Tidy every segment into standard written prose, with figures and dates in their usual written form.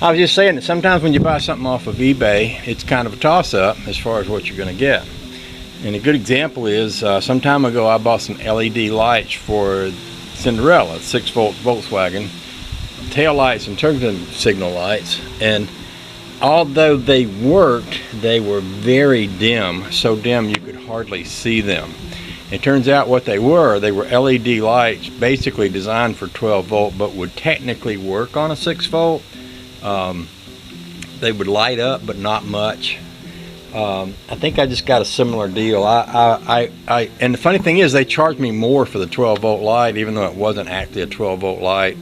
I was just saying that sometimes when you buy something off of eBay, it's kind of a toss-up as far as what you're going to get. And a good example is some time ago I bought some LED lights for Cinderella, 6-volt Volkswagen, tail lights and turn signal lights, and although they worked, they were very dim, so dim you could hardly see them. It turns out what they were LED lights basically designed for 12 volt but would technically work on a 6 volt. They would light up but not much. I think I just got a similar deal. And the funny thing is they charged me more for the 12 volt light even though it wasn't actually a 12 volt light.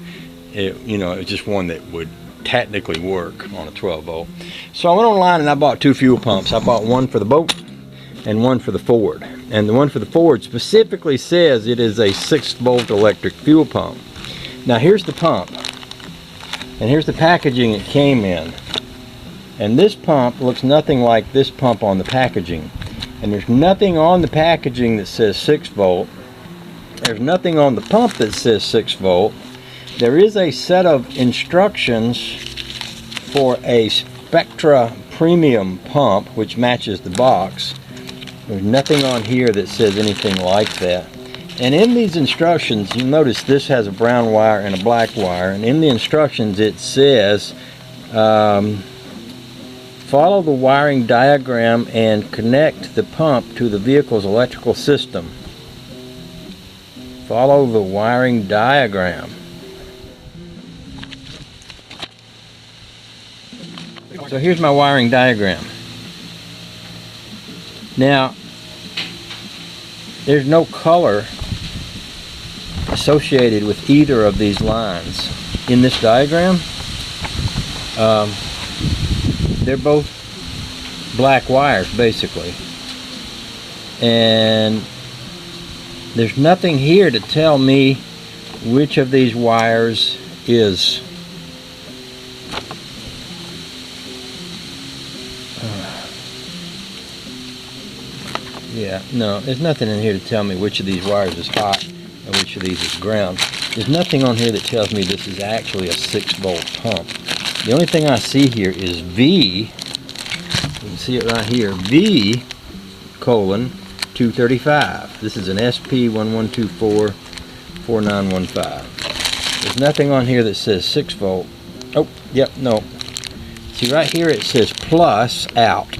It was just one that would technically work on a 12 volt. So I went online and I bought 2 fuel pumps. I bought one for the boat and one for the Ford. And the one for the Ford specifically says it is a 6-volt electric fuel pump. Now here's the pump, and here's the packaging it came in. And this pump looks nothing like this pump on the packaging. And there's nothing on the packaging that says 6 volt. There's nothing on the pump that says 6 volt. There is a set of instructions for a Spectra Premium pump which matches the box. There's nothing on here that says anything like that. And in these instructions, you'll notice this has a brown wire and a black wire. And in the instructions it says, follow the wiring diagram and connect the pump to the vehicle's electrical system. Follow the wiring diagram. So here's my wiring diagram. Now, there's no color associated with either of these lines in this diagram. They're both black wires basically, and there's nothing here to tell me which of these wires is no, there's nothing in here to tell me which of these wires is hot and which of these is ground. There's nothing on here that tells me this is actually a 6-volt pump. The only thing I see here is V, you can see it right here, V colon 235. This is an SP1124 4915. There's nothing on here that says 6 volt. Oh, yep, no. See right here it says plus out.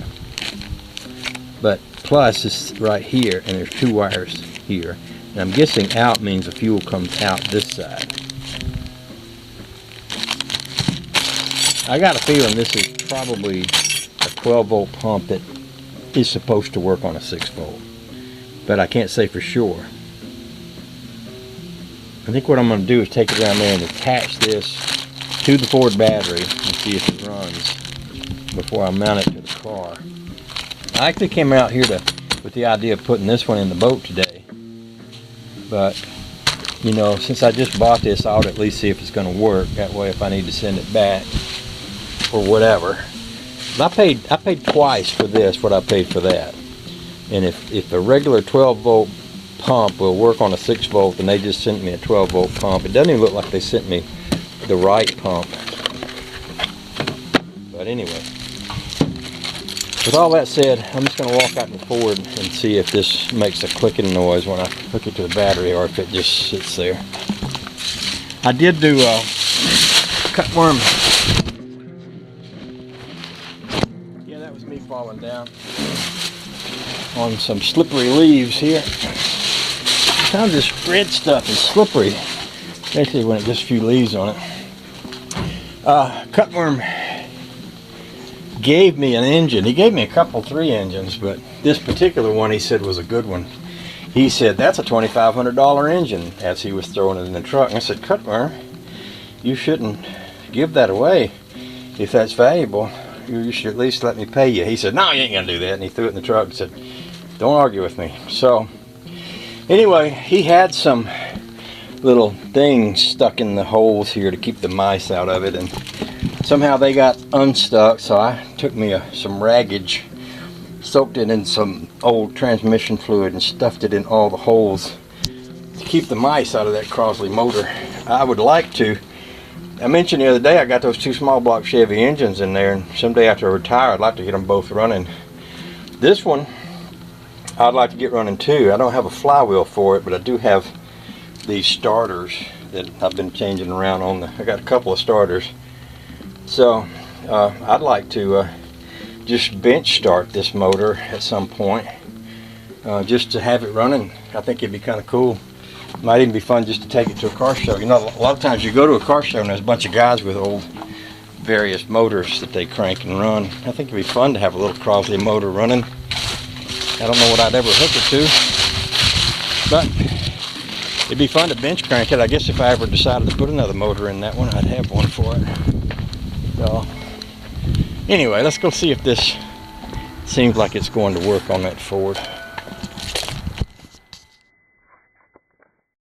But plus is right here, and there's 2 wires here. And I'm guessing out means the fuel comes out this side. I got a feeling this is probably a 12 volt pump that is supposed to work on a 6 volt. But I can't say for sure. I think what I'm going to do is take it down there and attach this to the Ford battery and see if it runs before I mount it to the car. I actually came out here with the idea of putting this one in the boat today, but since I just bought this, I ought at least see if it's going to work. That way, if I need to send it back or whatever. But I paid twice for this what I paid for that. And if a regular 12 volt pump will work on a 6 volt, then they just sent me a 12 volt pump. It doesn't even look like they sent me the right pump. But anyway. With all that said, I'm just going to walk out in the Ford and see if this makes a clicking noise when I hook it to the battery or if it just sits there. I did do cutworm. Yeah, that was me falling down on some slippery leaves here. Sometimes this red stuff is slippery, especially when it gets a few leaves on it. Cutworm gave me an engine. He gave me a couple, 3 engines, but this particular one he said was a good one. He said that's a $2,500 engine as he was throwing it in the truck. And I said, Cutworm, you shouldn't give that away. If that's valuable, you should at least let me pay you. He said, no, you ain't gonna do that. And he threw it in the truck and said, don't argue with me. So anyway, he had some little things stuck in the holes here to keep the mice out of it, and somehow they got unstuck, so I took me some raggage, soaked it in some old transmission fluid and stuffed it in all the holes to keep the mice out of that Crosley motor. I would like to I mentioned the other day I got those 2 small block Chevy engines in there, and someday after I retire I'd like to get them both running. This one I'd like to get running too. I don't have a flywheel for it, but I do have these starters that I've been changing around on I got a couple of starters. So I'd like to just bench start this motor at some point, just to have it running. I think it'd be kind of cool. Might even be fun just to take it to a car show. You know, a lot of times you go to a car show and there's a bunch of guys with old various motors that they crank and run. I think it'd be fun to have a little Crosley motor running. I don't know what I'd ever hook it to, but it'd be fun to bench crank it. I guess if I ever decided to put another motor in that one, I'd have one for it. So anyway, let's go see if this seems like it's going to work on that Ford.